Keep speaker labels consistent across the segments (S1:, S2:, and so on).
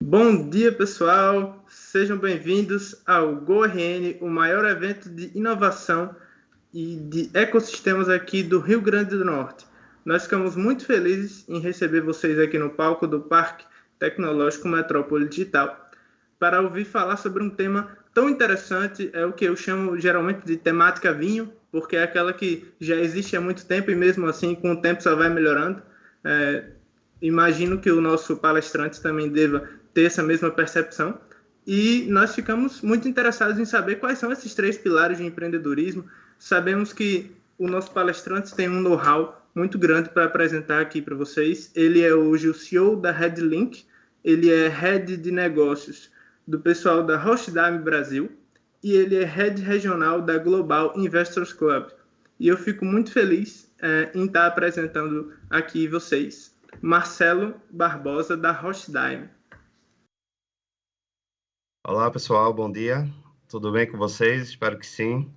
S1: Bom dia, pessoal! Sejam bem-vindos ao GoRN, o maior evento de inovação e de ecossistemas aqui do Rio Grande do Norte. Nós ficamos muito felizes em receber vocês aqui no palco do Parque Tecnológico Metrópole Digital para ouvir falar sobre um tema tão interessante, é o que eu chamo geralmente de temática vinho, porque é aquela que já existe há muito tempo e mesmo assim com o tempo só vai melhorando. Imagino que o nosso palestrante também deva ter essa mesma percepção. E nós ficamos muito interessados em saber quais são esses três pilares de empreendedorismo. Sabemos que o nosso palestrante tem um know-how muito grande para apresentar aqui para vocês. Ele é hoje o CEO da Redlink, ele é Head de Negócios do pessoal da Rochdime Brasil e ele é Head Regional da Global Investors Club. E eu fico muito feliz em estar apresentando aqui vocês. Marcelo Barbosa, da Rochdime.
S2: Olá, pessoal, bom dia. Tudo bem com vocês? Espero que sim.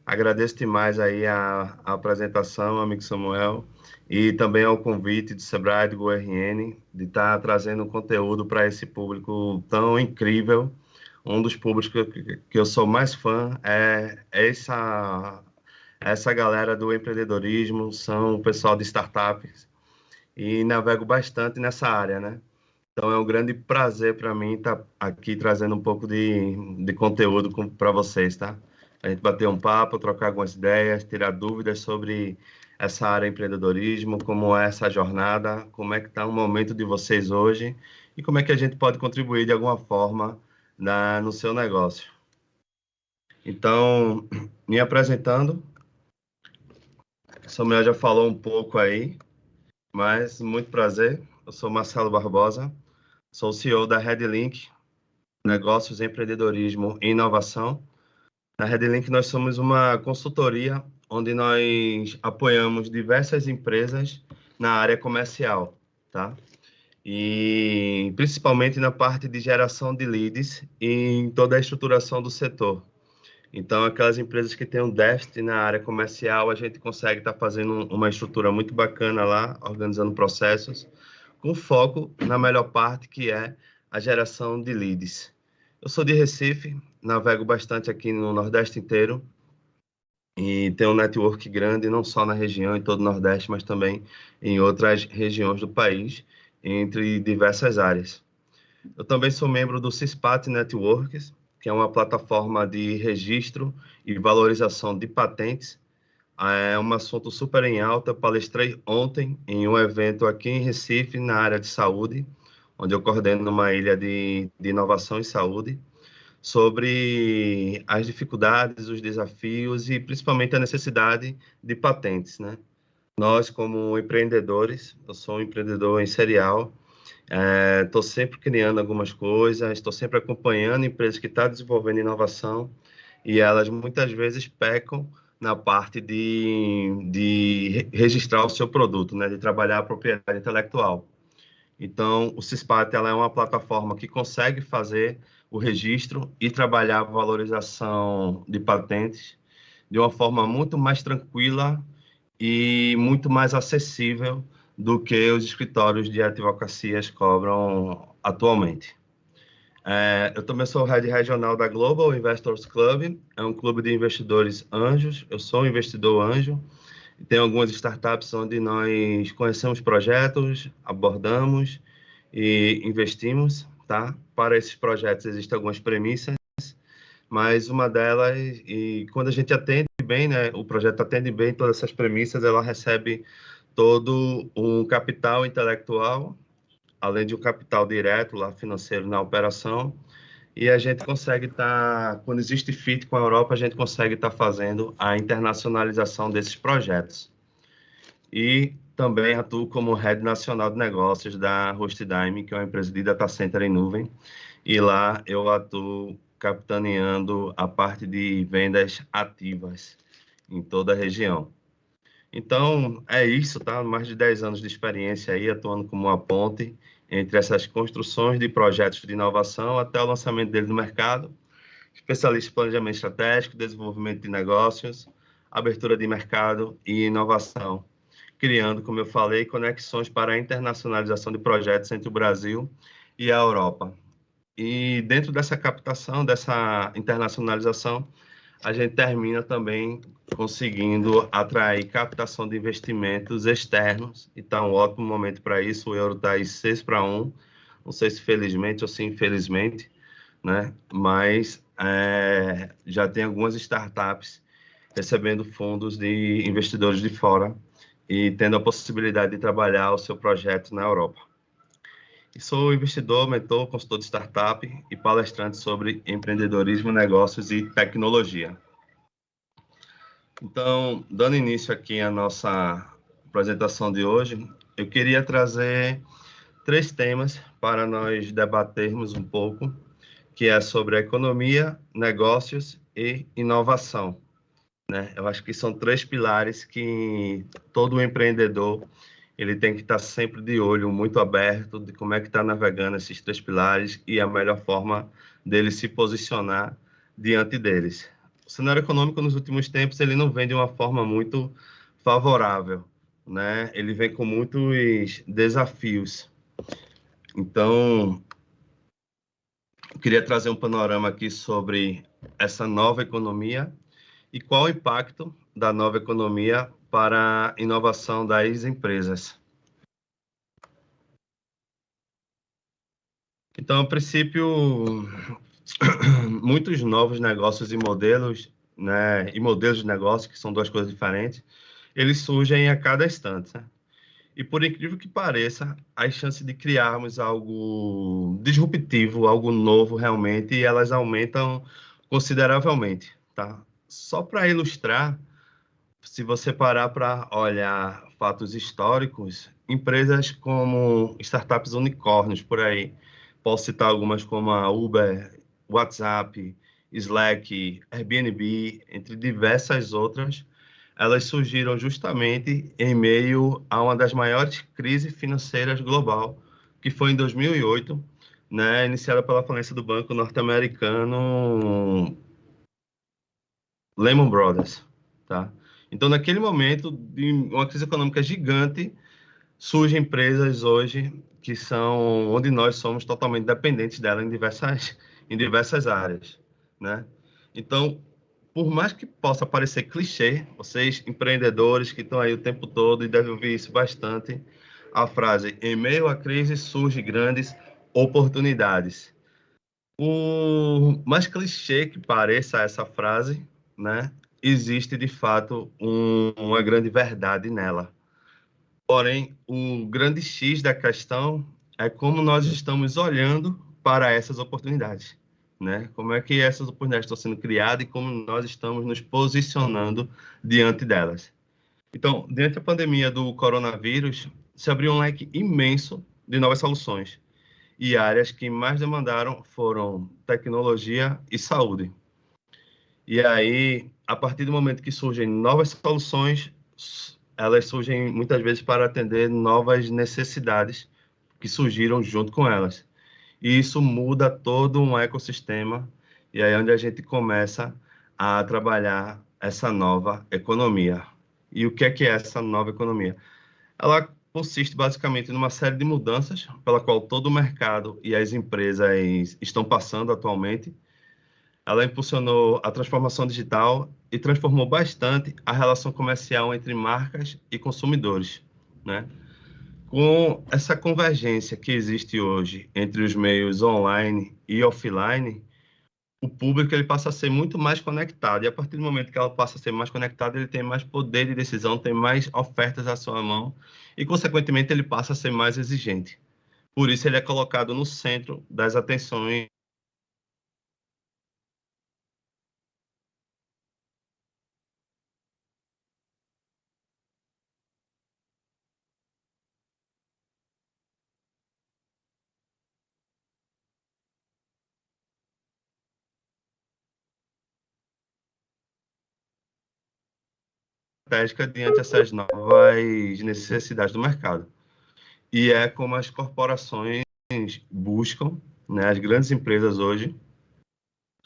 S2: Agradeço demais aí a apresentação, amigo Samuel, e também ao convite do Sebrae do GoRN de estar trazendo conteúdo para esse público tão incrível. Um dos públicos que eu sou mais fã é essa galera do empreendedorismo, são o pessoal de startups, e navego bastante nessa área, né? Então, é um grande prazer para mim estar aqui trazendo um pouco de conteúdo para vocês, tá? A gente bater um papo, trocar algumas ideias, tirar dúvidas sobre essa área de empreendedorismo, como é essa jornada, como é que está o momento de vocês hoje e como é que a gente pode contribuir de alguma forma no seu negócio. Então, me apresentando, o Samuel já falou um pouco aí, mas muito prazer. Eu sou Marcelo Barbosa. Sou o CEO da Redlink, Negócios, Empreendedorismo e Inovação. Na Redlink, nós somos uma consultoria onde nós apoiamos diversas empresas na área comercial, tá? E principalmente na parte de geração de leads e em toda a estruturação do setor. Então, aquelas empresas que têm um déficit na área comercial, a gente consegue estar fazendo uma estrutura muito bacana lá, organizando processos, com foco na melhor parte, que é a geração de leads. Eu sou de Recife, navego bastante aqui no Nordeste inteiro e tenho um network grande, não só na região, em todo o Nordeste, mas também em outras regiões do país, entre diversas áreas. Eu também sou membro do CISPAT Networks, que é uma plataforma de registro e valorização de patentes. É um assunto super em alta. Palestrei ontem em um evento aqui em Recife, na área de saúde, onde eu coordeno uma ilha de inovação e saúde, sobre as dificuldades, os desafios e principalmente a necessidade de patentes, né? Nós, como empreendedores, eu sou um empreendedor em serial, estou sempre criando algumas coisas, estou sempre acompanhando empresas que estão desenvolvendo inovação e elas muitas vezes pecam na parte de registrar o seu produto, né, de trabalhar a propriedade intelectual. Então, o CISPAT ela é uma plataforma que consegue fazer o registro e trabalhar a valorização de patentes de uma forma muito mais tranquila e muito mais acessível do que os escritórios de advocacias cobram atualmente. Eu também sou o head regional da Global Investors Club, é um clube de investidores anjos. Eu sou um investidor anjo, e tem algumas startups onde nós conhecemos projetos, abordamos e investimos, tá? Para esses projetos existem algumas premissas, mas uma delas, e quando a gente atende bem, né, o projeto atende bem todas essas premissas, ela recebe todo um capital intelectual, além de um capital direto lá financeiro na operação, e a gente consegue estar, quando existe fit com a Europa, a gente consegue estar fazendo a internacionalização desses projetos. E também atuo como Head Nacional de Negócios da Rochdime, que é uma empresa de data center em nuvem, e lá eu atuo capitaneando a parte de vendas ativas em toda a região. Então, é isso, tá? Mais de 10 anos de experiência aí, atuando como uma ponte entre essas construções de projetos de inovação até o lançamento dele no mercado, especialista em planejamento estratégico, desenvolvimento de negócios, abertura de mercado e inovação, criando, como eu falei, conexões para a internacionalização de projetos entre o Brasil e a Europa. E dentro dessa captação, dessa internacionalização, a gente termina também conseguindo atrair captação de investimentos externos. Então, um ótimo momento para isso. O euro está aí 6-1, não sei se felizmente ou se infelizmente, né? Mas já tem algumas startups recebendo fundos de investidores de fora e tendo a possibilidade de trabalhar o seu projeto na Europa. E sou investidor, mentor, consultor de startup e palestrante sobre empreendedorismo, negócios e tecnologia. Então, dando início aqui à nossa apresentação de hoje, eu queria trazer 3 temas para nós debatermos um pouco, que é sobre a economia, negócios e inovação, né? Eu acho que são 3 pilares que todo empreendedor ele tem que estar sempre de olho, muito aberto, de como é que está navegando esses 3 pilares e a melhor forma dele se posicionar diante deles. O cenário econômico nos últimos tempos ele não vem de uma forma muito favorável, né? Ele vem com muitos desafios. Então, eu queria trazer um panorama aqui sobre essa nova economia e qual o impacto da nova economia para a inovação das empresas. Então, a princípio, muitos novos negócios e modelos, né, e modelos de negócio, que são 2 coisas diferentes, eles surgem a cada instante, né? E por incrível que pareça, as chances de criarmos algo disruptivo, algo novo realmente, elas aumentam consideravelmente, tá? Só para ilustrar, se você parar para olhar fatos históricos, empresas como startups unicórnios por aí, posso citar algumas como a Uber, WhatsApp, Slack, Airbnb, entre diversas outras, elas surgiram justamente em meio a uma das maiores crises financeiras global, que foi em 2008, né, iniciada pela falência do banco norte-americano Lehman Brothers, tá? Então, naquele momento de uma crise econômica gigante, surgem empresas hoje que são onde nós somos totalmente dependentes dela em diversas áreas, né? Então, por mais que possa parecer clichê, vocês empreendedores que estão aí o tempo todo e devem ouvir isso bastante, a frase em meio à crise surgem grandes oportunidades. Por mais clichê que pareça essa frase, né, existe de fato uma grande verdade nela. Porém, o grande X da questão é como nós estamos olhando para essas oportunidades, né? Como é que essas oportunidades estão sendo criadas e como nós estamos nos posicionando diante delas. Então, diante da pandemia do coronavírus, se abriu um leque imenso de novas soluções. E áreas que mais demandaram foram tecnologia e saúde. E aí, a partir do momento que surgem novas soluções, elas surgem muitas vezes para atender novas necessidades que surgiram junto com elas. E isso muda todo um ecossistema, e aí é onde a gente começa a trabalhar essa nova economia. E o que é essa nova economia? Ela consiste basicamente numa série de mudanças pela qual todo o mercado e as empresas estão passando atualmente. Ela impulsionou a transformação digital e transformou bastante a relação comercial entre marcas e consumidores, né? Com essa convergência que existe hoje entre os meios online e offline, o público ele passa a ser muito mais conectado. E a partir do momento que ela passa a ser mais conectado, ele tem mais poder de decisão, tem mais ofertas à sua mão e, consequentemente, ele passa a ser mais exigente. Por isso, ele é colocado no centro das atenções estratégicas diante dessas novas necessidades do mercado. E é como as corporações buscam, né, as grandes empresas hoje,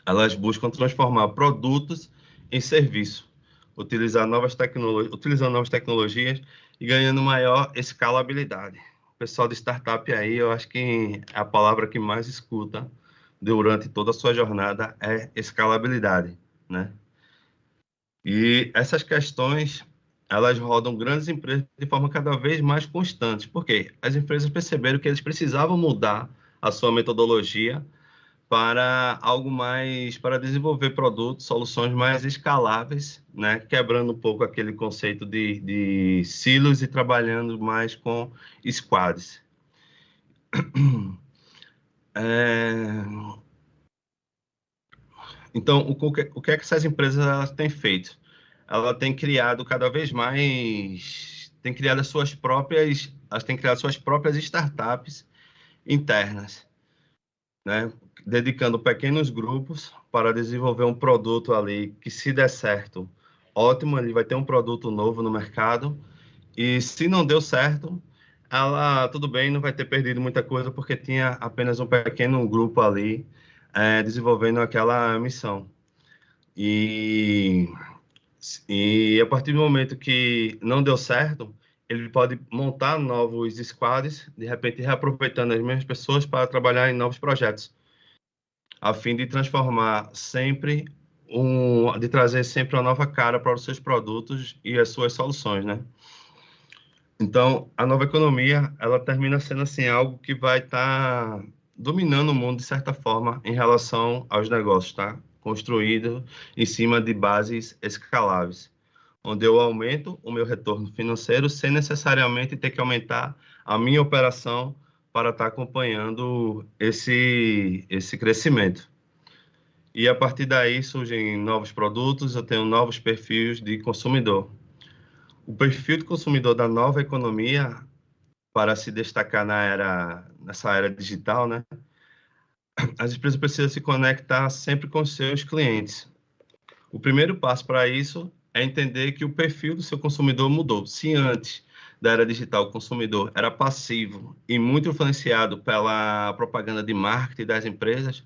S2: elas buscam transformar produtos em serviço, utilizando novas tecnologias e ganhando maior escalabilidade. pessoal de startup aí, eu acho que a palavra que mais escuta durante toda a sua jornada é escalabilidade, né? E essas questões, elas rodam grandes empresas de forma cada vez mais constante. Por quê? As empresas perceberam que eles precisavam mudar a sua metodologia para algo mais, para desenvolver produtos, soluções mais escaláveis, né? Quebrando um pouco aquele conceito de silos e trabalhando mais com squads. É, então, o que é que essas empresas elas têm feito? Ela tem criado cada vez mais, tem criado as suas próprias, elas têm criado suas próprias startups internas, né? Dedicando pequenos grupos para desenvolver um produto ali que, se der certo, ótimo, ele vai ter um produto novo no mercado. E se não deu certo, ela, tudo bem, não vai ter perdido muita coisa porque tinha apenas um pequeno grupo ali desenvolvendo aquela missão. E, e a partir do momento que não deu certo, ele pode montar novos squads, de repente reaproveitando as mesmas pessoas para trabalhar em novos projetos, a fim de transformar sempre de trazer sempre uma nova cara para os seus produtos e as suas soluções, né? Então, a nova economia, ela termina sendo assim algo que vai estar dominando o mundo de certa forma em relação aos negócios, tá? Construído em cima de bases escaláveis, onde eu aumento o meu retorno financeiro sem necessariamente ter que aumentar a minha operação para estar acompanhando esse crescimento. E a partir daí surgem novos produtos, eu tenho novos perfis de consumidor. O perfil de consumidor da nova economia, para se destacar nessa era digital, né? As empresas precisam se conectar sempre com os seus clientes. O primeiro passo para isso é entender que o perfil do seu consumidor mudou. Se antes da era digital o consumidor era passivo e muito influenciado pela propaganda de marketing das empresas,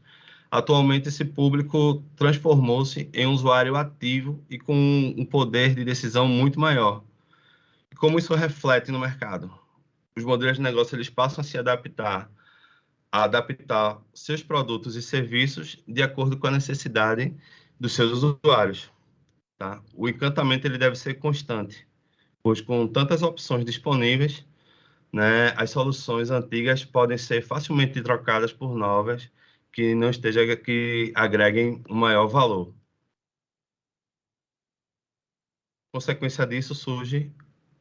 S2: atualmente esse público transformou-se em um usuário ativo e com um poder de decisão muito maior. E como isso reflete no mercado? Os modelos de negócio eles passam a adaptar seus produtos e serviços de acordo com a necessidade dos seus usuários, tá? O encantamento ele deve ser constante, pois com tantas opções disponíveis, né, as soluções antigas podem ser facilmente trocadas por novas que agreguem um maior valor. Consequência disso surge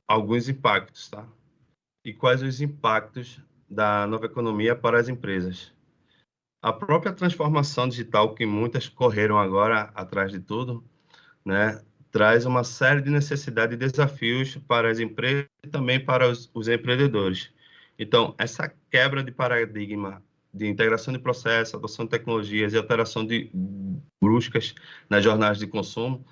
S2: alguns impactos, tá? E quais os impactos da nova economia para as empresas? A própria transformação digital que muitas correram agora atrás de tudo, né, traz uma série de necessidades e desafios para as empresas e também para os empreendedores. Então, essa quebra de paradigma de integração de processos, adoção de tecnologias e alteração de bruscas nas jornadas de consumo,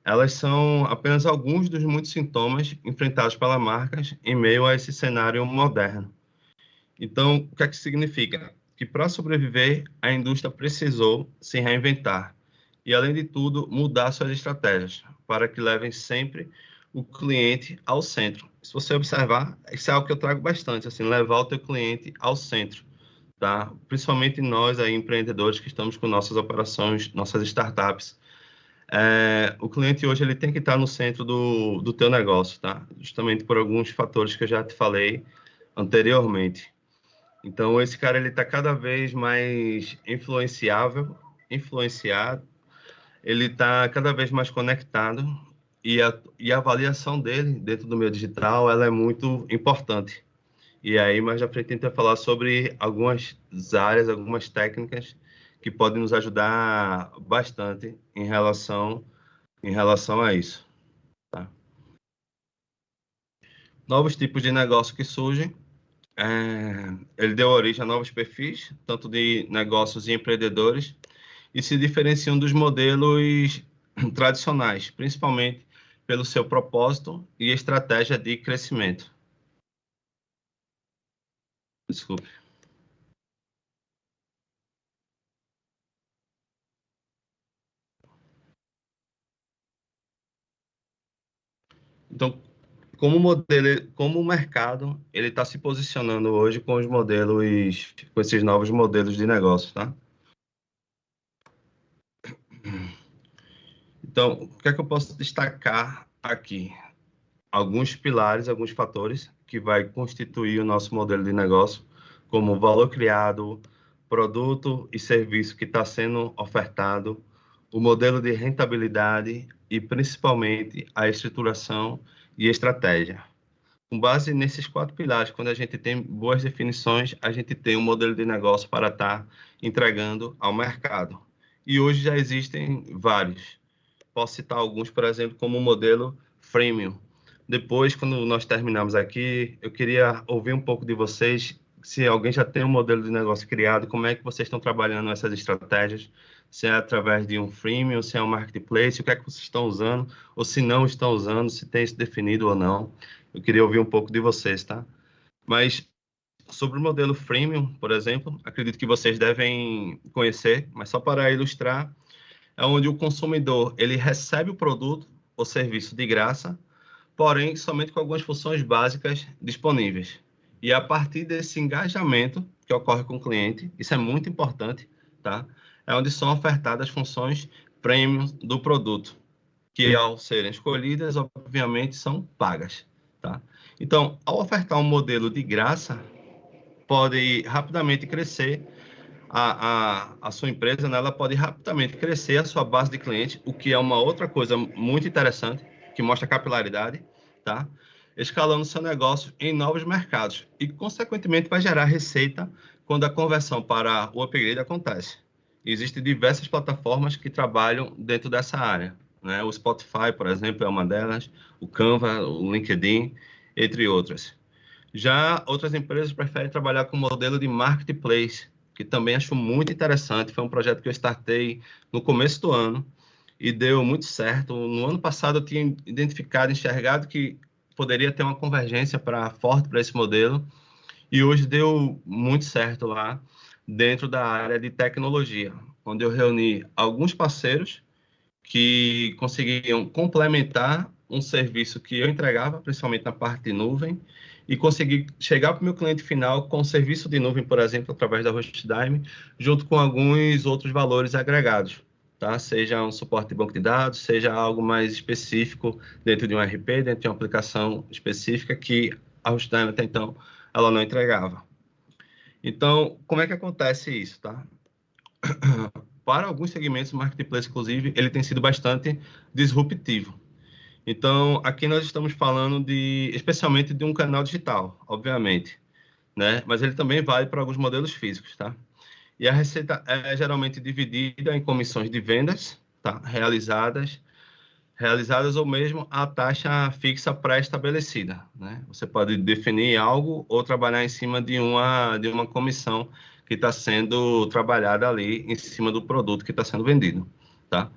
S2: elas são apenas alguns dos muitos sintomas enfrentados pelas marcas em meio a esse cenário moderno. Então, o que é que significa? Que para sobreviver, a indústria precisou se reinventar e, além de tudo, mudar suas estratégias para que levem sempre o cliente ao centro. Se você observar, isso é algo que eu trago bastante, assim, levar o teu cliente ao centro, tá? Principalmente nós aí, empreendedores que estamos com nossas operações, nossas startups. O cliente hoje ele tem que estar no centro do teu negócio, tá? Justamente por alguns fatores que eu já te falei anteriormente. Então, esse cara ele está cada vez mais influenciado, ele está cada vez mais conectado e a avaliação dele dentro do meio digital ela é muito importante. E aí, mais à frente, a gente vai falar sobre algumas áreas, algumas técnicas que podem nos ajudar bastante em relação a isso. Tá? Novos tipos de negócio que surgem. Ele deu origem a novos perfis, tanto de negócios e empreendedores, e se diferenciam dos modelos tradicionais, principalmente pelo seu propósito e estratégia de crescimento. Desculpe. Então, como o mercado ele está se posicionando hoje com os modelos, com esses novos modelos de negócio, tá? Então, o que é que eu posso destacar aqui? Alguns pilares, alguns fatores que vai constituir o nosso modelo de negócio, como o valor criado, produto e serviço que está sendo ofertado, o modelo de rentabilidade e, principalmente, a estruturação e estratégia. Com base nesses 4 pilares, quando a gente tem boas definições, a gente tem um modelo de negócio para estar entregando ao mercado. E hoje já existem vários. Posso citar alguns, por exemplo, como o modelo freemium. Depois, quando nós terminamos aqui, eu queria ouvir um pouco de vocês, se alguém já tem um modelo de negócio criado, como é que vocês estão trabalhando essas estratégias, se é através de um freemium, se é um marketplace, o que é que vocês estão usando, ou se não estão usando, se tem isso definido ou não. Eu queria ouvir um pouco de vocês, tá? Mas sobre o modelo freemium, por exemplo, acredito que vocês devem conhecer, mas só para ilustrar, é onde o consumidor ele recebe o produto ou serviço de graça, porém somente com algumas funções básicas disponíveis. E a partir desse engajamento que ocorre com o cliente, isso é muito importante, tá? É onde são ofertadas funções premium do produto, que ao serem escolhidas, obviamente, são pagas, tá? Então, ao ofertar um modelo de graça, pode rapidamente crescer a sua empresa, né, ela pode rapidamente crescer a sua base de clientes, o que é uma outra coisa muito interessante, que mostra capilaridade, tá? Escalando seu negócio em novos mercados e, consequentemente, vai gerar receita quando a conversão para o upgrade acontece. Existem diversas plataformas que trabalham dentro dessa área, né? O Spotify, por exemplo, é uma delas, o Canva, o LinkedIn, entre outras. Já outras empresas preferem trabalhar com o modelo de marketplace, que também acho muito interessante. Foi um projeto que eu startei no começo do ano e deu muito certo. No ano passado eu tinha identificado, enxergado que poderia ter uma convergência forte para esse modelo e hoje deu muito certo lá dentro da área de tecnologia, onde eu reuni alguns parceiros que conseguiam complementar um serviço que eu entregava, principalmente na parte de nuvem, e conseguir chegar para o meu cliente final com serviço de nuvem, por exemplo, através da Hostdime, junto com alguns outros valores agregados, tá? Seja um suporte de banco de dados, seja algo mais específico dentro de um RP, dentro de uma aplicação específica que a Hostdime até então ela não entregava. Então, como é que acontece isso, tá? Para alguns segmentos, o marketplace, inclusive, ele tem sido bastante disruptivo. Então, aqui nós estamos falando especialmente de um canal digital, obviamente, né? Mas ele também vale para alguns modelos físicos, tá? E a receita é geralmente dividida em comissões de vendas, tá? Realizadas ou mesmo a taxa fixa pré-estabelecida, né? Você pode definir algo ou trabalhar em cima de uma comissão que está sendo trabalhada ali em cima do produto que está sendo vendido, tá?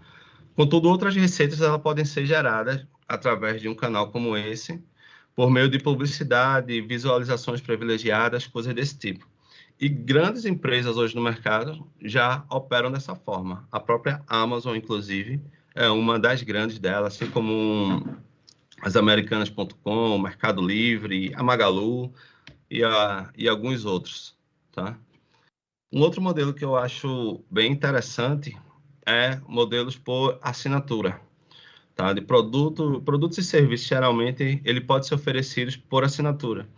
S2: Contudo, outras receitas elas podem ser geradas através de um canal como esse, por meio de publicidade, visualizações privilegiadas, coisas desse tipo. E grandes empresas hoje no mercado já operam dessa forma. A própria Amazon, inclusive, é uma das grandes delas, assim como as Americanas.com, o Mercado Livre, a Magalu e alguns outros, tá? Um outro modelo que eu acho bem interessante é modelos por assinatura, tá? De produtos e serviços, geralmente, ele pode ser oferecidos por assinatura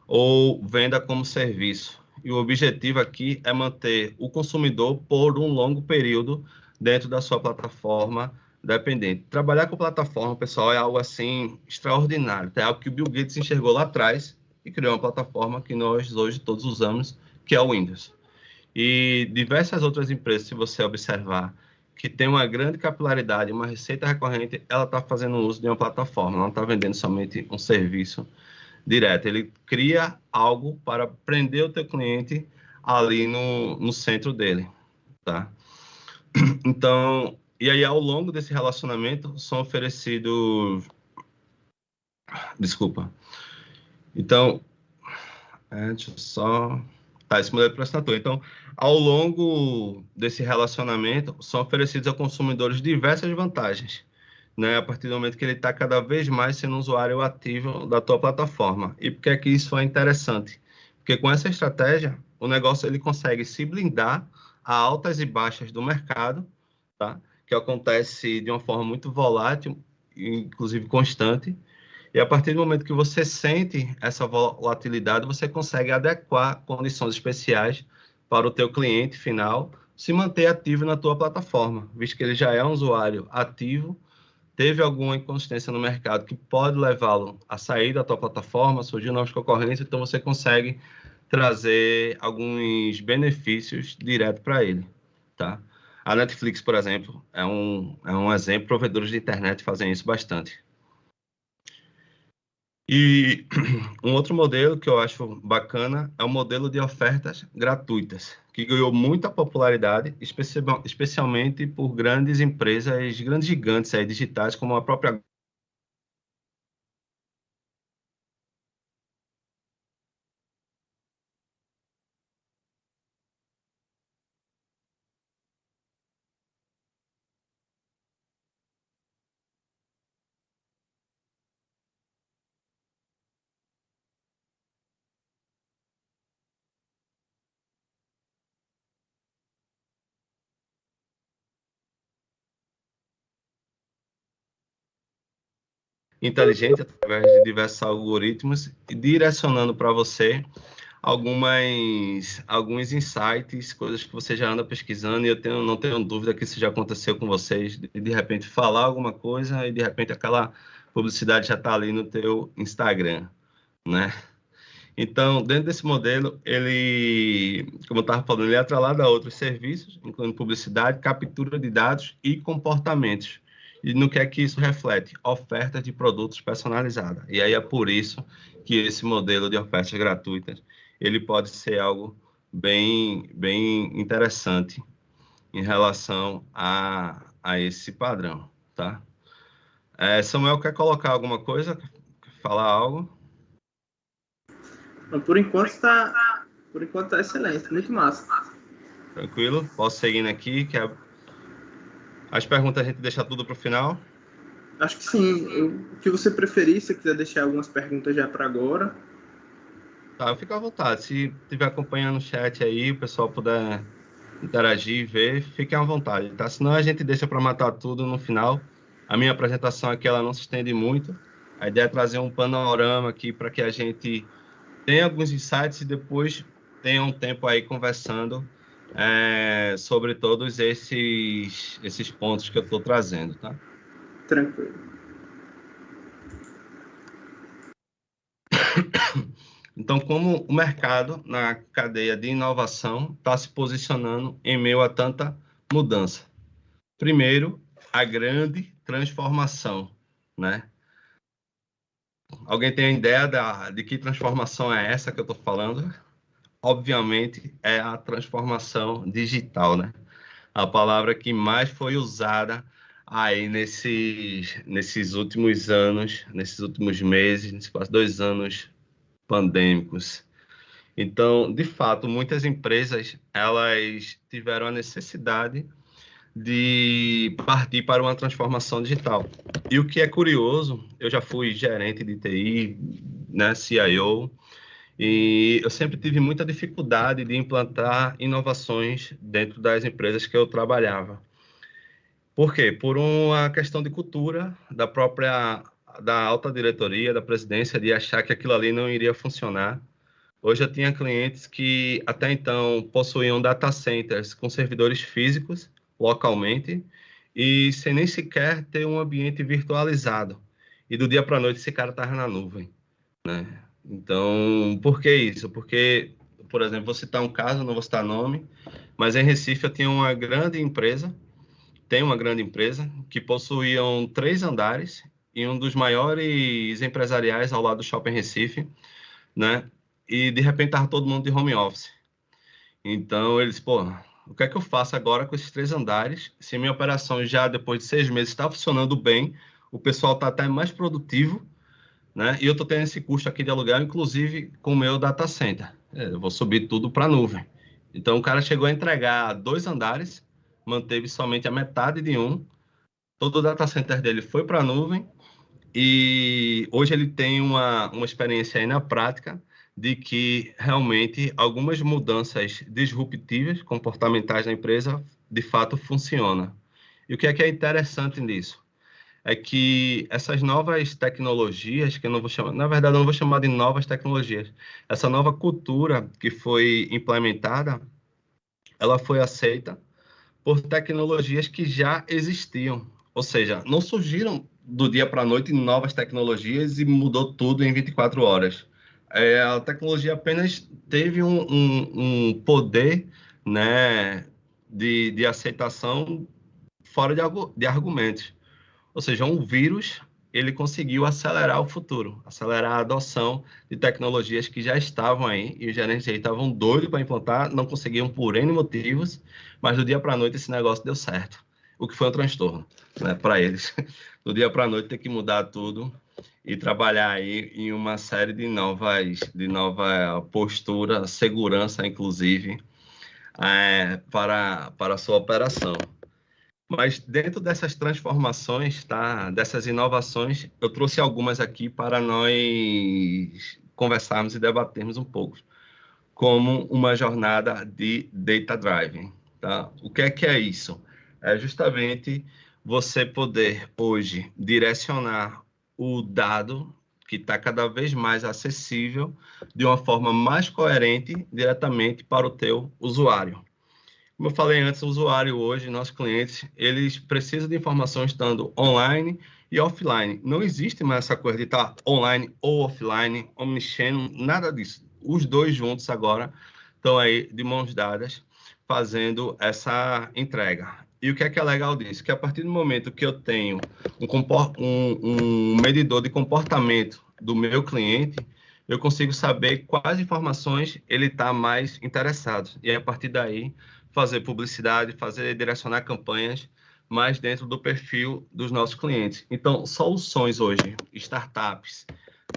S2: ou venda como serviço. E o objetivo aqui é manter o consumidor por um longo período dentro da sua plataforma dependente. Trabalhar com plataforma, pessoal, é algo assim extraordinário. É algo que o Bill Gates enxergou lá atrás e criou uma plataforma que nós hoje todos usamos, que é o Windows. E diversas outras empresas, se você observar, que tem uma grande capilaridade, uma receita recorrente, ela está fazendo uso de uma plataforma, ela não está vendendo somente um serviço direto. Ele cria algo para prender o teu cliente ali no centro dele, tá? Então, e aí ao longo desse relacionamento são oferecidos... Desculpa. Então, deixa eu só... Tá, esse modelo de assinatura. Então, ao longo desse relacionamento, são oferecidos ao consumidores diversas vantagens, né, a partir do momento que ele está cada vez mais sendo um usuário ativo da tua plataforma. E por que é que isso é interessante? Porque com essa estratégia, o negócio ele consegue se blindar a altas e baixas do mercado, tá? Que acontece de uma forma muito volátil, inclusive constante. E a partir do momento que você sente essa volatilidade, você consegue adequar condições especiais para o teu cliente final se manter ativo na tua plataforma, visto que ele já é um usuário ativo, teve alguma inconsistência no mercado que pode levá-lo a sair da tua plataforma, surgir novas concorrências, então você consegue trazer alguns benefícios direto para ele, tá? A Netflix, por exemplo, é um exemplo, provedores de internet fazem isso bastante. E um outro modelo que eu acho bacana é o modelo de ofertas gratuitas, que ganhou muita popularidade, especialmente por grandes empresas, grandes gigantes aí, digitais, como a própria inteligente, através de diversos algoritmos, direcionando para você alguns insights, coisas que você já anda pesquisando, e não tenho dúvida que isso já aconteceu com vocês, de repente falar alguma coisa e de repente aquela publicidade já está ali no teu Instagram, né? Então, dentro desse modelo, ele, como eu estava falando, ele é atrelado a outros serviços, incluindo publicidade, captura de dados e comportamentos. E no que é que isso reflete? Oferta de produtos personalizadas. E aí é por isso que esse modelo de ofertas gratuitas, ele pode ser algo bem interessante em relação a esse padrão, tá? Samuel, quer colocar alguma coisa? Quer falar algo?
S1: Por enquanto tá excelente, muito massa.
S2: Tranquilo? Posso seguindo aqui, as perguntas a gente deixa tudo para o final.
S1: Acho que sim. O que você preferir, se quiser deixar algumas perguntas já para agora.
S2: Tá, fica à vontade. Se estiver acompanhando o chat aí, o pessoal puder interagir, ver, fiquem à vontade, tá? Senão a gente deixa para matar tudo no final. A minha apresentação aqui, ela não se estende muito. A ideia é trazer um panorama aqui para que a gente tenha alguns insights e depois tenha um tempo aí conversando sobre todos esses pontos que eu estou trazendo, tá?
S1: Tranquilo.
S2: Então, como o mercado na cadeia de inovação está se posicionando em meio a tanta mudança? Primeiro, a grande transformação, né? Alguém tem ideia de que transformação é essa que eu estou falando? Obviamente, é a transformação digital, né? A palavra que mais foi usada aí nesses últimos anos, nesses últimos meses, nesses quase 2 anos pandêmicos. Então, de fato, muitas empresas elas tiveram a necessidade de partir para uma transformação digital. E o que é curioso, eu já fui gerente de TI, né, CIO, e eu sempre tive muita dificuldade de implantar inovações dentro das empresas que eu trabalhava. Por quê? Por uma questão de cultura da alta diretoria, da presidência, de achar que aquilo ali não iria funcionar. Hoje eu tinha clientes que até então possuíam data centers com servidores físicos localmente e sem nem sequer ter um ambiente virtualizado. E do dia para a noite esse cara estava na nuvem, né? Então, por que isso? Porque, por exemplo, vou citar um caso, não vou citar nome, mas em Recife eu tinha uma grande empresa, tem uma grande empresa que possuíam 3 andares e um dos maiores empresariais ao lado do Shopping Recife, né? E de repente tava todo mundo de home office. Então eles, pô, o que é que eu faço agora com esses 3 andares? Se minha operação já depois de 6 meses está funcionando bem, o pessoal está até mais produtivo, né? E eu estou tendo esse custo aqui de aluguel, inclusive com o meu data center. Eu vou subir tudo para a nuvem. Então o cara chegou a entregar 2 andares, manteve somente a metade de um, todo o data center dele foi para a nuvem e hoje ele tem uma experiência aí na prática de que realmente algumas mudanças disruptivas, comportamentais na empresa, de fato funcionam. E o que é interessante nisso? É que essas novas tecnologias, que eu não vou chamar, na verdade, eu não vou chamar de novas tecnologias, essa nova cultura que foi implementada, ela foi aceita por tecnologias que já existiam. Ou seja, não surgiram do dia para a noite novas tecnologias e mudou tudo em 24 horas. A tecnologia apenas teve um poder, né, de aceitação fora de argumentos. Ou seja, um vírus, ele conseguiu acelerar o futuro, acelerar a adoção de tecnologias que já estavam aí, e os gerentes aí estavam doidos para implantar, não conseguiam por N motivos, mas do dia para a noite esse negócio deu certo, o que foi um transtorno, né, para eles. Do dia para a noite ter que mudar tudo e trabalhar aí em uma série de nova postura, segurança, inclusive, para a sua operação. Mas dentro dessas transformações, tá, dessas inovações, eu trouxe algumas aqui para nós conversarmos e debatermos um pouco, como uma jornada de data driving, tá? O que é isso? É justamente você poder hoje direcionar o dado que está cada vez mais acessível de uma forma mais coerente diretamente para o teu usuário. Como eu falei antes, o usuário hoje, nossos clientes, eles precisam de informação estando online e offline. Não existe mais essa coisa de estar online ou offline, omnichannel, nada disso. Os dois juntos agora estão aí de mãos dadas fazendo essa entrega. E o que é legal disso? Que a partir do momento que eu tenho um medidor de comportamento do meu cliente, eu consigo saber quais informações ele está mais interessado. E a partir daí, fazer publicidade, fazer direcionar campanhas mais dentro do perfil dos nossos clientes. Então, soluções hoje, startups,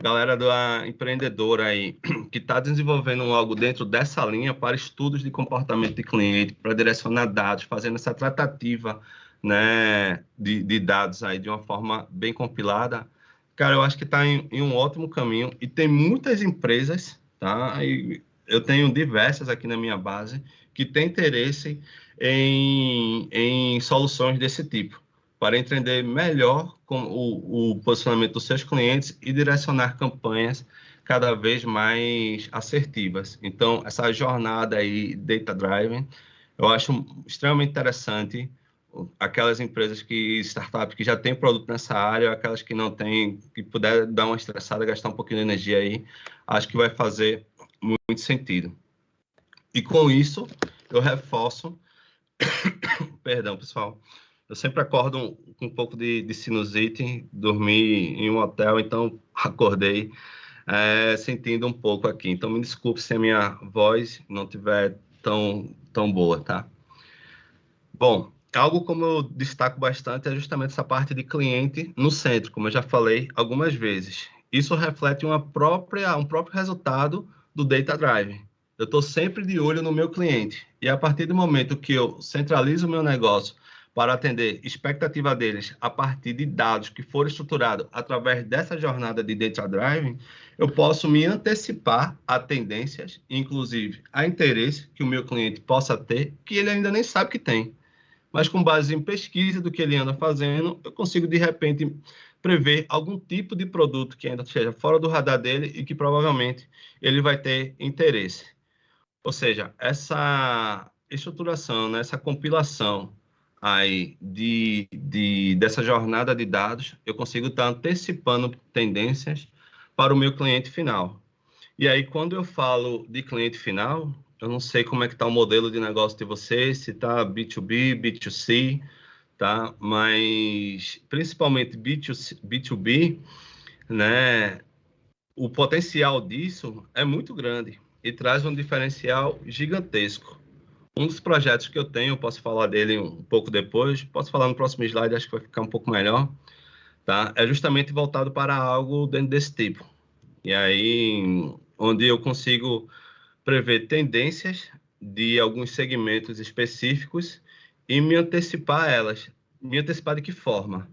S2: galera da empreendedora aí, que está desenvolvendo algo dentro dessa linha para estudos de comportamento de cliente, para direcionar dados, fazendo essa tratativa, né, de dados aí de uma forma bem compilada. Cara, eu acho que está em um ótimo caminho e tem muitas empresas, tá? E eu tenho diversas aqui na minha base que têm interesse em soluções desse tipo, para entender melhor o posicionamento dos seus clientes e direcionar campanhas cada vez mais assertivas. Então, essa jornada aí, Data Driven, eu acho extremamente interessante. Aquelas empresas startups que já têm produto nessa área, aquelas que não têm, que puder dar uma estressada, gastar um pouquinho de energia aí, acho que vai fazer muito sentido. E com isso, eu reforço, perdão, pessoal, eu sempre acordo com um pouco de sinusite, dormi em um hotel, então acordei sentindo um pouco aqui. Então me desculpe se a minha voz não estiver tão boa, tá? Bom, algo como eu destaco bastante é justamente essa parte de cliente no centro, como eu já falei algumas vezes. Isso reflete um próprio resultado do Data Drive. Eu estou sempre de olho no meu cliente. E a partir do momento que eu centralizo o meu negócio para atender expectativa deles a partir de dados que foram estruturados através dessa jornada de Data Driving, eu posso me antecipar a tendências, inclusive a interesse que o meu cliente possa ter, que ele ainda nem sabe que tem. Mas com base em pesquisa do que ele anda fazendo, eu consigo, de repente, prever algum tipo de produto que ainda esteja fora do radar dele e que provavelmente ele vai ter interesse. Ou seja, essa estruturação, né, essa compilação aí dessa jornada de dados, eu consigo estar antecipando tendências para o meu cliente final. E aí, quando eu falo de cliente final, eu não sei como é que está o modelo de negócio de vocês, se está B2B, B2C, tá? Mas principalmente B2C, B2B, né? O potencial disso é muito grande e traz um diferencial gigantesco. Um dos projetos que eu tenho, eu posso falar dele um pouco depois, posso falar no próximo slide, acho que vai ficar um pouco melhor, tá? É justamente voltado para algo dentro desse tipo. E aí, onde eu consigo prever tendências de alguns segmentos específicos e me antecipar a elas, me antecipar de que forma?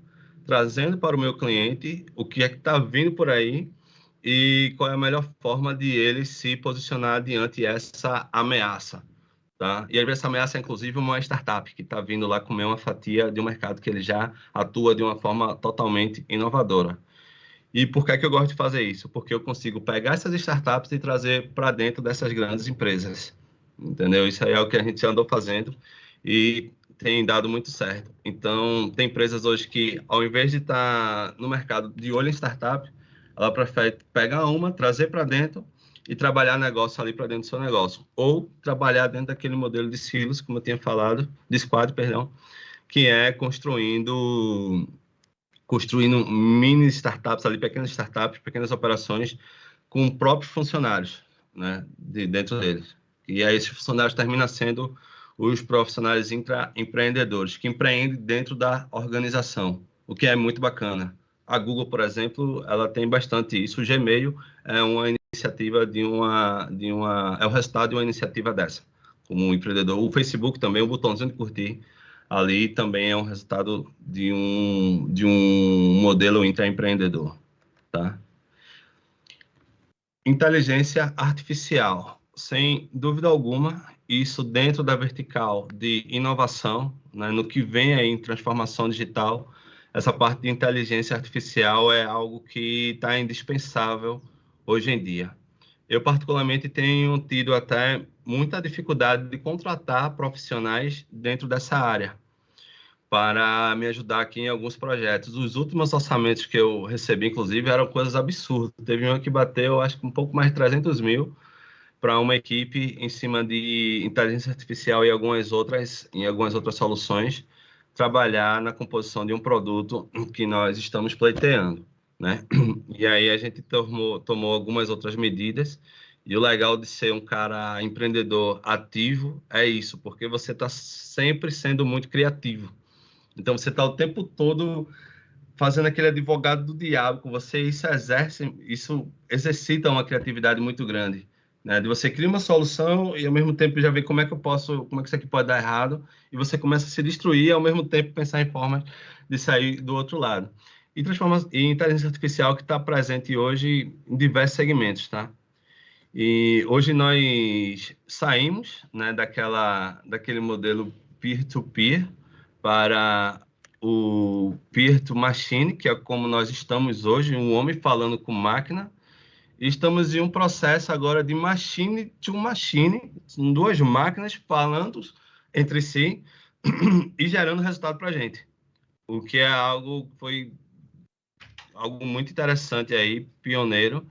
S2: Trazendo para o meu cliente o que é que está vindo por aí e qual é a melhor forma de ele se posicionar diante essa ameaça, tá? E às vezes essa ameaça é, inclusive, uma startup que está vindo lá comer uma fatia de um mercado que ele já atua de uma forma totalmente inovadora. E por que é que eu gosto de fazer isso? Porque eu consigo pegar essas startups e trazer para dentro dessas grandes empresas, entendeu? Isso aí é o que a gente andou fazendo e tem dado muito certo. Então, tem empresas hoje que, ao invés de estar no mercado de olho em startup, ela prefere pegar uma, trazer para dentro e trabalhar negócio ali para dentro do seu negócio. Ou trabalhar dentro daquele modelo de silos, como eu tinha falado, de squad, perdão, que é construindo mini startups ali, pequenas startups, pequenas operações com próprios funcionários, né, dentro deles. E aí esses funcionários terminam sendo os profissionais empreendedores, que empreendem dentro da organização, o que é muito bacana. A Google, por exemplo, ela tem bastante isso. O Gmail é uma iniciativa é o resultado de uma iniciativa dessa, como um empreendedor. O Facebook também, o botãozinho de curtir, ali também é um resultado de um modelo intraempreendedor, tá? Inteligência artificial, sem dúvida alguma, isso dentro da vertical de inovação, né, no que vem aí em transformação digital, essa parte de inteligência artificial é algo que está indispensável hoje em dia. Eu, particularmente, tenho tido até muita dificuldade de contratar profissionais dentro dessa área, para me ajudar aqui em alguns projetos. Os últimos orçamentos que eu recebi, inclusive, eram coisas absurdas. Teve um que bateu, acho que um pouco mais de 300 mil para uma equipe em cima de inteligência artificial e em algumas outras soluções, trabalhar na composição de um produto que nós estamos pleiteando, né? E aí a gente tomou algumas outras medidas. E o legal de ser um cara empreendedor ativo é isso, porque você está sempre sendo muito criativo. Então, você está o tempo todo fazendo aquele advogado do diabo com você, e isso exercita uma criatividade muito grande, né? De você criar uma solução e, ao mesmo tempo, já ver como é que isso aqui pode dar errado, e você começa a se destruir, e, ao mesmo tempo, pensar em formas de sair do outro lado. E inteligência artificial que está presente hoje em diversos segmentos, tá? E hoje nós saímos, né, daquele modelo peer-to-peer para o peer-to-machine, que é como nós estamos hoje, um homem falando com máquina. E estamos em um processo agora de machine-to-machine, duas máquinas falando entre si e gerando resultado para a gente. O que é foi algo muito interessante aí, pioneiro,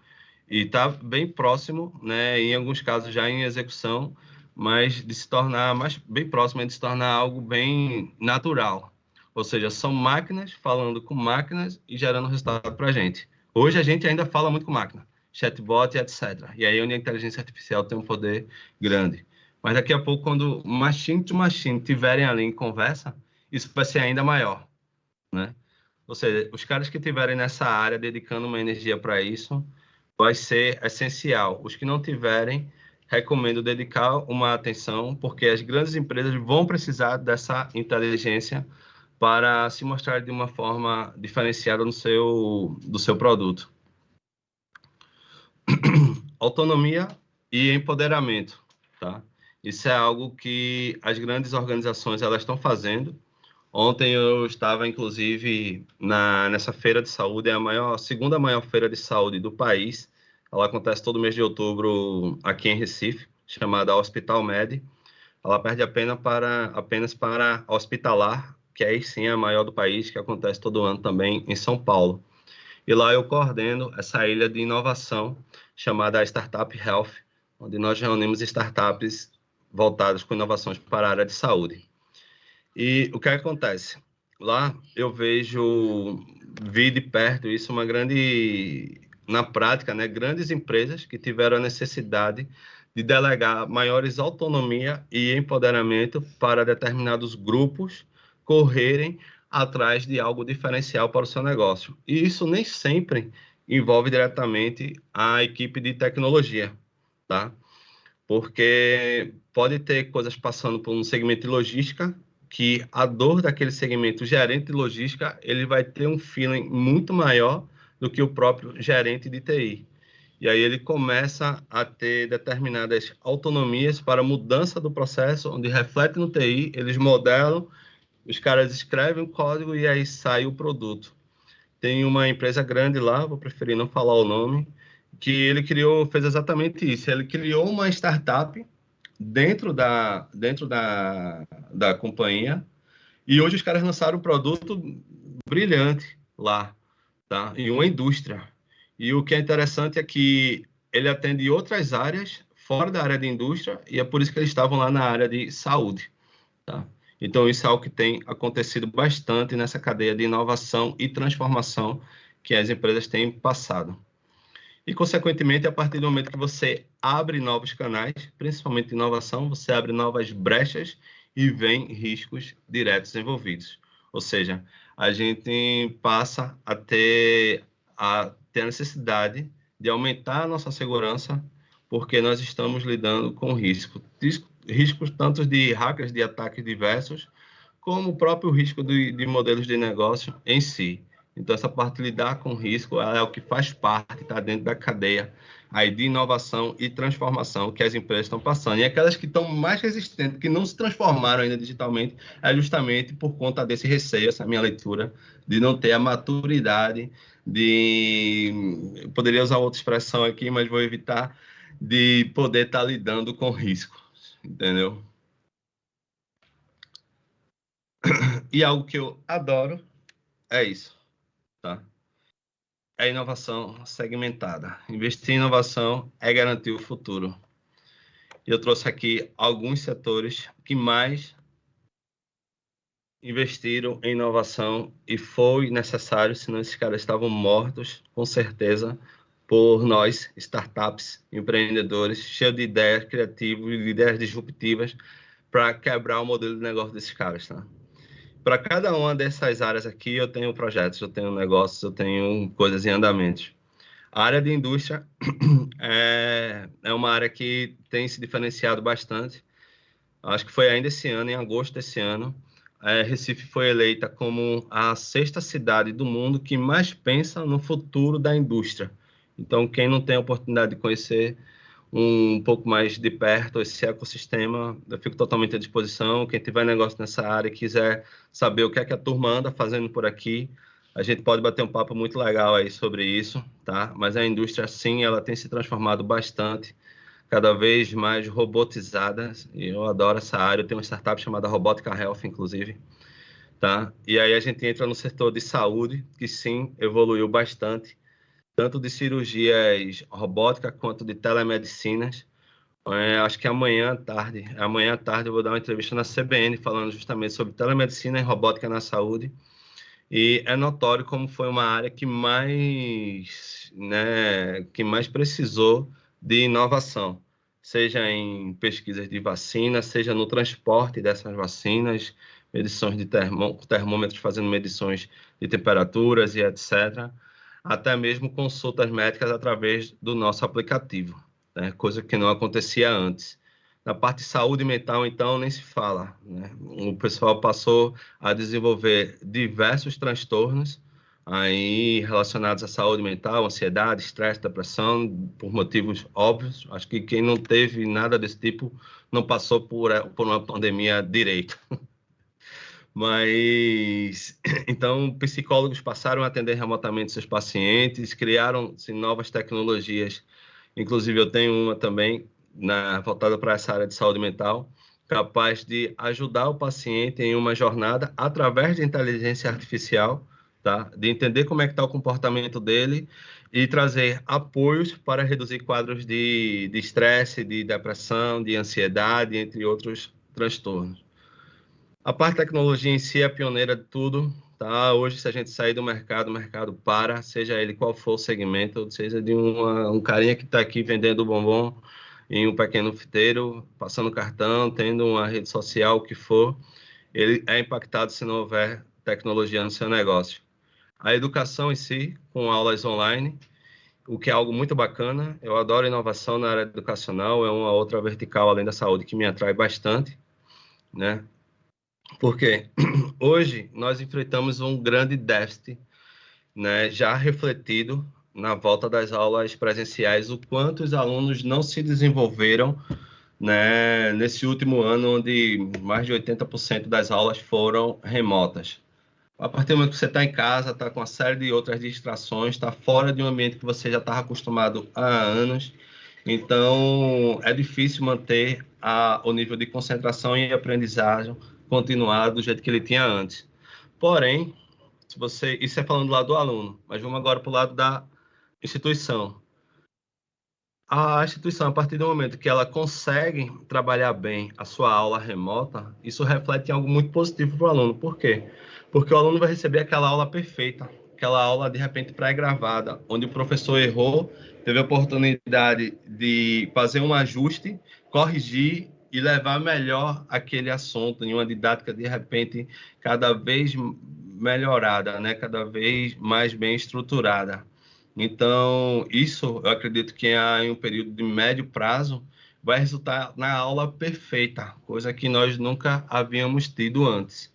S2: e está bem próximo, né, em alguns casos já em execução, mas de se tornar bem próximo de se tornar algo bem natural. Ou seja, são máquinas falando com máquinas e gerando resultado para a gente. Hoje a gente ainda fala muito com máquina, chatbot, etc. E aí onde a inteligência artificial tem um poder grande. Mas daqui a pouco, quando machine to machine tiverem ali em conversa, isso vai ser ainda maior, né? Ou seja, os caras que estiverem nessa área dedicando uma energia para isso, vai ser essencial. Os que não tiverem, recomendo dedicar uma atenção, porque as grandes empresas vão precisar dessa inteligência para se mostrar de uma forma diferenciada do seu produto. Autonomia e empoderamento, tá? Isso é algo que as grandes organizações elas estão fazendo. Ontem eu estava, inclusive, nessa feira de saúde, é a segunda maior feira de saúde do país. Ela acontece todo mês de outubro aqui em Recife, chamada Hospital Med. Ela perde apenas para a Hospitalar, que aí sim é a maior do país, que acontece todo ano também em São Paulo. E lá eu coordeno essa ilha de inovação chamada Startup Health, onde nós reunimos startups voltadas com inovações para a área de saúde. E o que acontece? Lá eu vi de perto isso, na prática, né, grandes empresas que tiveram a necessidade de delegar maiores autonomia e empoderamento para determinados grupos correrem atrás de algo diferencial para o seu negócio. E isso nem sempre envolve diretamente a equipe de tecnologia, tá? Porque pode ter coisas passando por um segmento de logística, que a dor daquele segmento, o gerente de logística, ele vai ter um feeling muito maior do que o próprio gerente de TI. E aí ele começa a ter determinadas autonomias para mudança do processo, onde reflete no TI, eles modelam, os caras escrevem o código e aí sai o produto. Tem uma empresa grande lá, vou preferir não falar o nome, que ele fez exatamente isso. Ele criou uma startup dentro da companhia, e hoje os caras lançaram um produto brilhante lá, tá? Em uma indústria. E o que é interessante é que ele atende outras áreas fora da área de indústria, e é por isso que eles estavam lá na área de saúde, tá? Então, isso é algo que tem acontecido bastante nessa cadeia de inovação e transformação que as empresas têm passado. E, consequentemente, a partir do momento que você abre novos canais, principalmente inovação, você abre novas brechas e vem riscos diretos envolvidos. Ou seja, a gente passa a ter a necessidade de aumentar a nossa segurança, porque nós estamos lidando com riscos tanto de hackers, de ataques diversos, como o próprio risco de modelos de negócio em si. Então, essa parte de lidar com risco é o que faz parte, está dentro da cadeia aí de inovação e transformação que as empresas estão passando. E aquelas que estão mais resistentes, que não se transformaram ainda digitalmente, é justamente por conta desse receio, essa minha leitura, de não ter a maturidade eu poderia usar outra expressão aqui, mas vou evitar, de poder estar lidando com risco, entendeu? E algo que eu adoro é isso, tá? É inovação segmentada. Investir em inovação é garantir o futuro. E eu trouxe aqui alguns setores que mais investiram em inovação e foi necessário, senão esses caras estavam mortos, com certeza, por nós, startups, empreendedores, cheios de ideias criativas e ideias disruptivas para quebrar o modelo de negócio desses caras, tá? Para cada uma dessas áreas aqui, eu tenho projetos, eu tenho negócios, eu tenho coisas em andamento. A área de indústria é uma área que tem se diferenciado bastante. Acho que foi ainda esse ano, em agosto desse ano, Recife foi eleita como a 6ª cidade do mundo que mais pensa no futuro da indústria. Então, quem não tem a oportunidade de conhecer um pouco mais de perto esse ecossistema, eu fico totalmente à disposição. Quem tiver negócio nessa área e quiser saber o que é que a turma anda fazendo por aqui, a gente pode bater um papo muito legal aí sobre isso, tá? Mas a indústria, sim, ela tem se transformado bastante, cada vez mais robotizada, e eu adoro essa área. Eu tenho uma startup chamada Robotica Health, inclusive, tá? E aí a gente entra no setor de saúde, que sim, evoluiu bastante, tanto de cirurgias robóticas quanto de telemedicinas. Acho que amanhã à tarde eu vou dar uma entrevista na CBN falando justamente sobre telemedicina e robótica na saúde. E é notório como foi uma área que mais precisou de inovação, seja em pesquisas de vacina, seja no transporte dessas vacinas, medições de termômetros fazendo medições de temperaturas e etc., até mesmo consultas médicas através do nosso aplicativo, né? Coisa que não acontecia antes. Na parte de saúde mental, então, nem se fala, né? O pessoal passou a desenvolver diversos transtornos aí relacionados à saúde mental, ansiedade, estresse, depressão, por motivos óbvios. Acho que quem não teve nada desse tipo não passou por uma pandemia direito. Mas, então, psicólogos passaram a atender remotamente seus pacientes, criaram-se novas tecnologias. Inclusive, eu tenho uma também voltada para essa área de saúde mental, capaz de ajudar o paciente em uma jornada através de inteligência artificial, tá? De entender como é que está o comportamento dele e trazer apoios para reduzir quadros de estresse, de depressão, de ansiedade, entre outros transtornos. A parte de tecnologia em si é pioneira de tudo, tá? Hoje, se a gente sair do mercado, o mercado para, seja ele qual for o segmento, seja de um carinha que está aqui vendendo bombom em um pequeno fiteiro, passando cartão, tendo uma rede social, o que for, ele é impactado se não houver tecnologia no seu negócio. A educação em si, com aulas online, o que é algo muito bacana. Eu adoro inovação na área educacional, é uma outra vertical além da saúde que me atrai bastante, né? Porque hoje nós enfrentamos um grande déficit, né, já refletido na volta das aulas presenciais, o quanto os alunos não se desenvolveram, né, nesse último ano, onde mais de 80% das aulas foram remotas. A partir do momento que você está em casa, está com uma série de outras distrações, está fora de um ambiente que você já estava acostumado há anos, então é difícil manter o nível de concentração e aprendizagem continuado do jeito que ele tinha antes. Porém, se você, isso é falando do lado do aluno, mas vamos agora para o lado da instituição. A instituição, a partir do momento que ela consegue trabalhar bem a sua aula remota, isso reflete em algo muito positivo para o aluno. Por quê? Porque o aluno vai receber aquela aula perfeita, aquela aula, de repente, pré-gravada, onde o professor errou, teve a oportunidade de fazer um ajuste, corrigir e levar melhor aquele assunto em uma didática, de repente, cada vez melhorada, né? Cada vez mais bem estruturada. Então, isso eu acredito que em um período de médio prazo vai resultar na aula perfeita, coisa que nós nunca havíamos tido antes.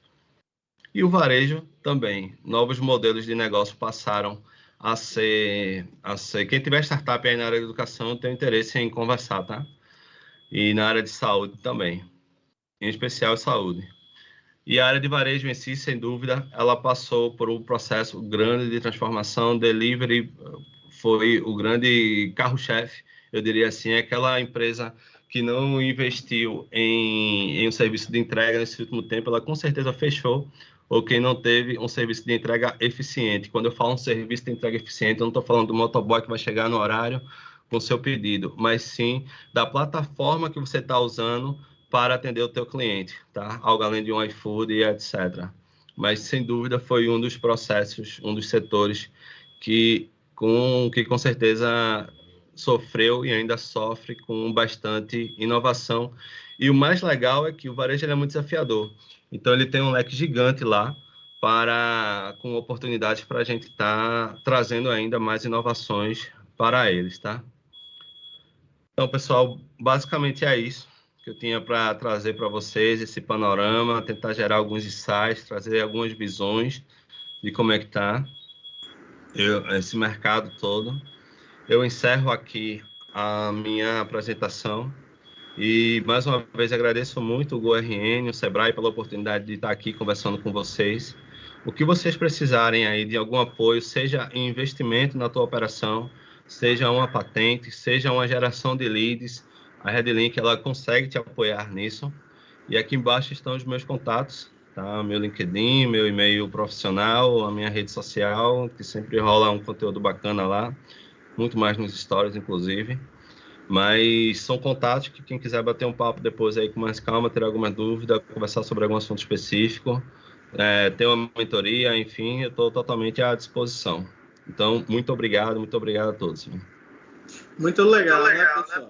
S2: E o varejo também. Novos modelos de negócio passaram a ser. Quem tiver startup aí na área de educação tem interesse em conversar, tá? E na área de saúde também, em especial saúde. E a área de varejo em si, sem dúvida, ela passou por um processo grande de transformação. Delivery foi o grande carro-chefe, eu diria assim, aquela empresa que não investiu em um serviço de entrega nesse último tempo, ela com certeza fechou, ou quem não teve um serviço de entrega eficiente. Quando eu falo um serviço de entrega eficiente, eu não estou falando do motoboy que vai chegar no horário com seu pedido, mas sim da plataforma que você está usando para atender o teu cliente, tá? Algo além de um iFood e etc. Mas, sem dúvida, foi um dos processos, um dos setores que com certeza sofreu e ainda sofre com bastante inovação. E o mais legal é que o varejo é muito desafiador. Então, ele tem um leque gigante lá com oportunidades para a gente estar trazendo ainda mais inovações para eles, tá? Então, pessoal, basicamente é isso que eu tinha para trazer para vocês, esse panorama, tentar gerar alguns insights, trazer algumas visões de como é que está esse mercado todo. Eu encerro aqui a minha apresentação e, mais uma vez, agradeço muito o GoRN, o Sebrae, pela oportunidade de estar aqui conversando com vocês. O que vocês precisarem aí de algum apoio, seja em investimento na tua operação, seja uma patente, seja uma geração de leads, a Redlink ela consegue te apoiar nisso. E aqui embaixo estão os meus contatos, tá? Meu LinkedIn, meu e-mail profissional, a minha rede social, que sempre rola um conteúdo bacana lá, muito mais nos stories, inclusive. Mas são contatos que quem quiser bater um papo depois aí com mais calma, ter alguma dúvida, conversar sobre algum assunto específico, ter uma mentoria, enfim, eu estou totalmente à disposição. Então, muito obrigado a todos.
S1: Muito legal, né, pessoal?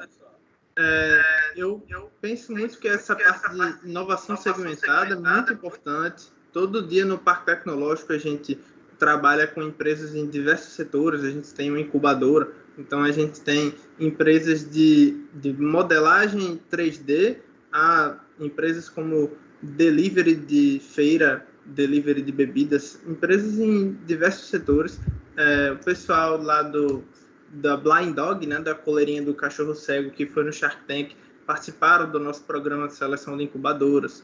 S1: Eu penso muito que essa parte de inovação segmentada é muito importante. Todo dia no Parque Tecnológico a gente trabalha com empresas em diversos setores, a gente tem uma incubadora, então a gente tem empresas de modelagem 3D, a empresas como delivery de feira, delivery de bebidas, empresas em diversos setores. O pessoal lá da Blind Dog, né, da coleirinha do cachorro cego, que foi no Shark Tank, participaram do nosso programa de seleção de incubadoras.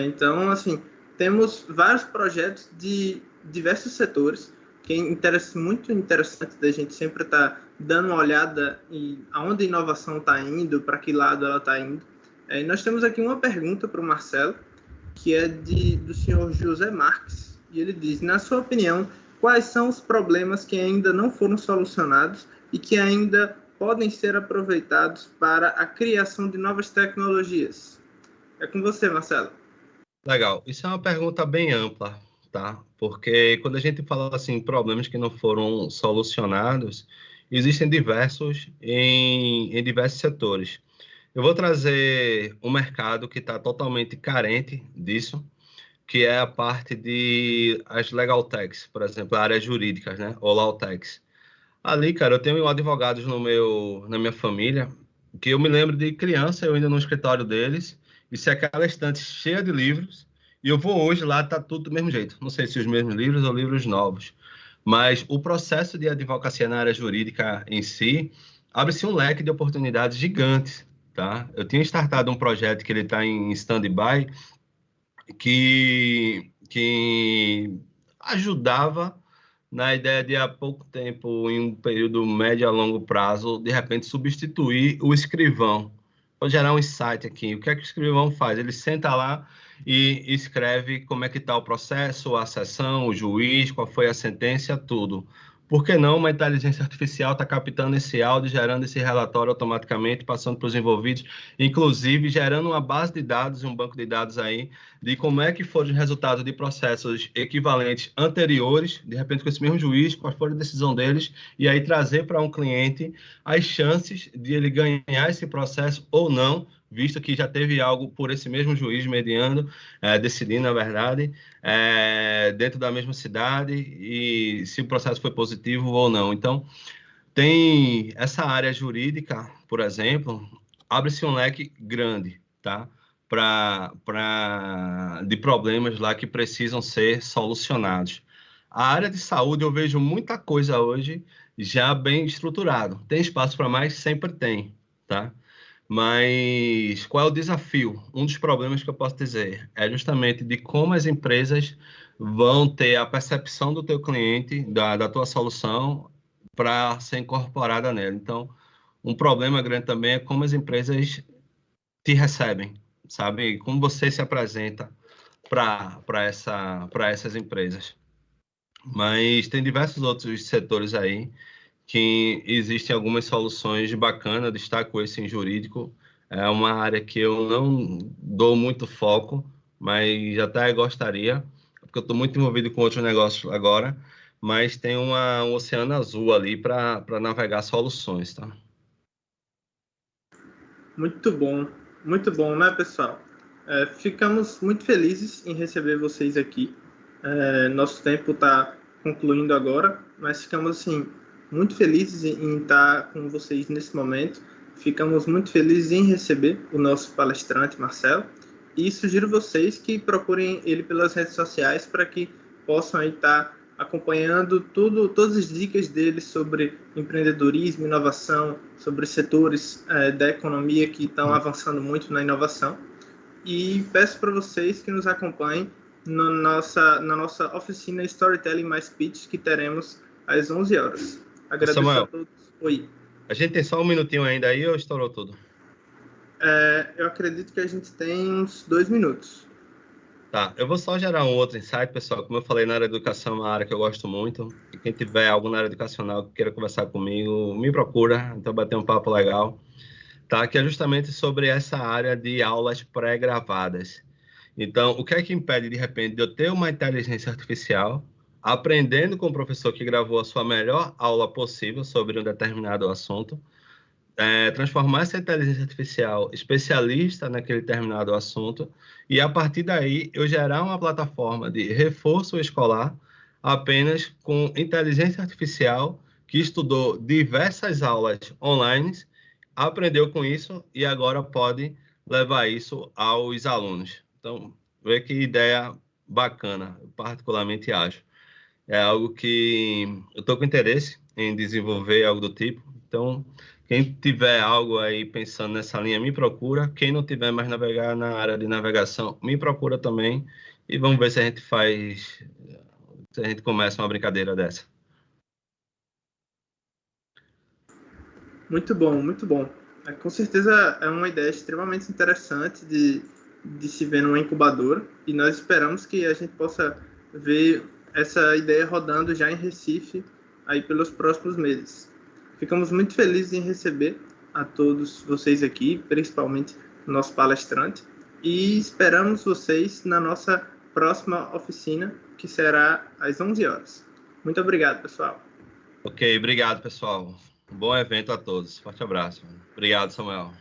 S1: Então, assim, temos vários projetos de diversos setores, que é muito interessante da gente sempre estar dando uma olhada em aonde a inovação está indo, para que lado ela está indo. E nós temos aqui uma pergunta para o Marcelo, que é do senhor José Marques, e ele diz, na sua opinião, quais são os problemas que ainda não foram solucionados e que ainda podem ser aproveitados para a criação de novas tecnologias? É com você, Marcelo.
S2: Legal. Isso é uma pergunta bem ampla, tá? Porque quando a gente fala assim, problemas que não foram solucionados, existem diversos em diversos setores. Eu vou trazer um mercado que está totalmente carente disso, que é a parte de as legal techs, por exemplo, a área jurídica, né? Ou law techs. Ali, cara, eu tenho advogados na minha família, que eu me lembro de criança, eu indo no escritório deles, e se aquela estante cheia de livros, E eu vou hoje lá, tá tudo do mesmo jeito. Não sei se os mesmos livros ou livros novos. Mas o processo de advocacia na área jurídica em si abre-se um leque de oportunidades gigantes, tá? Eu tinha startado um projeto que ele está em stand-by, que ajudava na ideia de, há pouco tempo, em um período médio a longo prazo, de repente substituir o escrivão. Vou gerar um insight aqui. O que é que o escrivão faz? Ele senta lá e escreve como é que está o processo, a sessão, o juiz, qual foi a sentença, tudo. Por que não uma inteligência artificial está captando esse áudio, gerando esse relatório automaticamente, passando para os envolvidos, inclusive gerando uma base de dados, um banco de dados aí, de como é que foram os resultados de processos equivalentes anteriores, de repente com esse mesmo juiz, qual foi a decisão deles, e aí trazer para um cliente as chances de ele ganhar esse processo ou não, visto que já teve algo por esse mesmo juiz mediando, decidindo, na verdade, dentro da mesma cidade, e se o processo foi positivo ou não. Então, tem essa área jurídica, por exemplo, abre-se um leque grande, tá? De problemas lá que precisam ser solucionados. A área de saúde, eu vejo muita coisa hoje já bem estruturado. Tem espaço para mais? Sempre tem, tá? Mas qual é o desafio? Um dos problemas que eu posso dizer é justamente de como as empresas vão ter a percepção do teu cliente, da tua solução, para ser incorporada nela. Então, um problema grande também é como as empresas te recebem, sabe? Como você se apresenta para essas empresas. Mas tem diversos outros setores aí que existem algumas soluções bacanas, destaco esse em jurídico. É uma área que eu não dou muito foco, mas até gostaria, porque eu estou muito envolvido com outros negócios agora, mas tem um oceano azul ali para navegar soluções, tá?
S1: Muito bom, né, pessoal? Ficamos muito felizes em receber vocês aqui. Nosso tempo está concluindo agora, mas ficamos assim muito felizes em estar com vocês nesse momento. Ficamos muito felizes em receber o nosso palestrante, Marcelo, e sugiro vocês que procurem ele pelas redes sociais para que possam aí estar acompanhando todas as dicas dele sobre empreendedorismo, inovação, sobre setores da economia que estão avançando muito na inovação. E peço para vocês que nos acompanhem na nossa oficina Storytelling mais Pitch, que teremos às 11 horas. Agradeço
S2: Samuel,
S1: a todos. Oi.
S2: a gente tem só um minutinho ainda aí ou estourou tudo?
S1: Eu acredito que a gente tem uns 2 minutos.
S2: Tá, eu vou só gerar um outro insight, pessoal. Como eu falei, na área de educação é uma área que eu gosto muito. E quem tiver algo na área educacional que queira conversar comigo, me procura, então bater um papo legal. Tá, que é justamente sobre essa área de aulas pré-gravadas. Então, o que é que impede, de repente, de eu ter uma inteligência artificial aprendendo com o professor que gravou a sua melhor aula possível sobre um determinado assunto, transformar essa inteligência artificial especialista naquele determinado assunto e, a partir daí, eu gerar uma plataforma de reforço escolar apenas com inteligência artificial que estudou diversas aulas online, aprendeu com isso e agora pode levar isso aos alunos. Então, vê que ideia bacana, eu particularmente acho. É algo que eu estou com interesse em desenvolver algo do tipo. Então, quem tiver algo aí pensando nessa linha, me procura. Quem não tiver mais navegar na área de navegação, me procura também. E vamos ver se a gente se a gente começa uma brincadeira dessa.
S1: Muito bom, muito bom. Com certeza é uma ideia extremamente interessante de se ver numa incubadora, e nós esperamos que a gente possa ver essa ideia rodando já em Recife aí pelos próximos meses. Ficamos muito felizes em receber a todos vocês aqui, principalmente o nosso palestrante, e esperamos vocês na nossa próxima oficina, que será às 11 horas. Muito obrigado, pessoal.
S2: Ok, obrigado, pessoal. Um bom evento a todos. Forte abraço. Obrigado, Samuel.